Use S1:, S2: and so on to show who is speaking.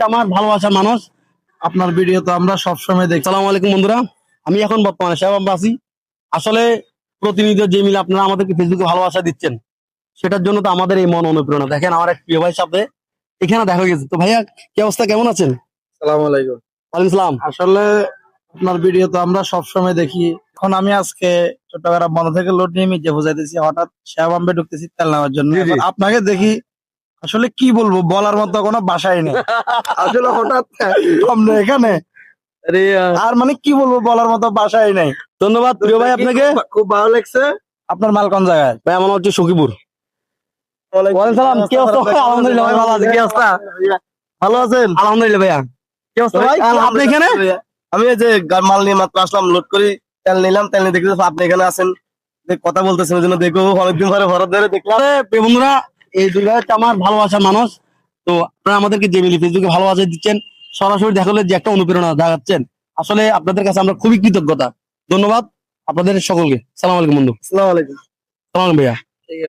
S1: হচ্ছে আমার ভালোবাসার মানুষ।
S2: আপনার ভিডিও তো আমরা সবসময় দেখি।
S1: সালাম আলাইকুম বন্ধুরা, আমি এখন বর্তমানে সেবাম্বা আছি। আসলে প্রতিনিয়ত যে মিলে আপনারা আমাদেরকে ফেসবুকে ভালোবাসা দিচ্ছেন, সেটার জন্য তো আমাদের এই মন অনুপ্রেরণা। দেখেন আমার এক প্রিয় ভাইয়ের সাথে এখানে দেখা গেছে। তো ভাইয়া, কি অবস্থা, কেমন আছেন?
S2: সালাম আলাইকুম।
S1: ওয়ালাইকুম সালাম।
S2: আসলে আপনার ভিডিও তো আমরা সবসময় দেখি। এখন আমি আজকে চট্টগ্রাম বন্ধ থেকে লোড নিয়ে মির্জা বুঝাইতেছি, হঠাৎ শেয়াবাম্বে ঢুকতেছি তেল নেওয়ার জন্য।
S1: জি, জি।
S2: এখন আপনাকে দেখি, আসলে কি বলবো, বলার মতো কোনো ভাষাই নেই। আসলে হঠাৎ আমরা এখানে আর মানে কি বলবো, বলার মতো ভাষাই নাই।
S1: ধন্যবাদ প্রিয় ভাই আপনাকে।
S2: খুব ভালো লাগছে। আপনার মাল কোন জায়গায়?
S1: ভাই আমার হচ্ছে সখীপুর। ওয়ালাইকুম সালাম। কি অবস্থা ভাই? আলহামদুলিল্লাহ ভাই, ভালো আছি। কি অবস্থা?
S2: ভালো আছেন?
S1: আলহামদুলিল্লাহ ভাইয়া। কি অবস্থা ভাই? আপনি এখানে?
S2: আমি এই যে মাল নিয়ে মাত্র আসলাম, লোড করি, তেল নিলাম, তেল নিয়ে দেখতেছি আপনি এখানে আছেন, কথা বলতেছেন, ওই জন্য দেখো অনেকদিন পরে ভরত ধরে দেখলাম।
S1: প্রিয় বন্ধুরা, এই দুই ভাই হচ্ছে আমার ভালোবাসার মানুষ। তো আপনারা আমাদেরকে যে মিলি ফেসবুকে ভালোবাসা দিচ্ছেন, সরাসরি দেখালে যে একটা অনুপ্রেরণা দেখাচ্ছেন, আসলে আপনাদের কাছে আমরা খুবই কৃতজ্ঞতা। ধন্যবাদ আপনাদের সকলকে। সালাম আলাইকুম বন্ধু।
S2: আসসালামু আলাইকুম।
S1: সালাম আলাইকুম ভাইয়া।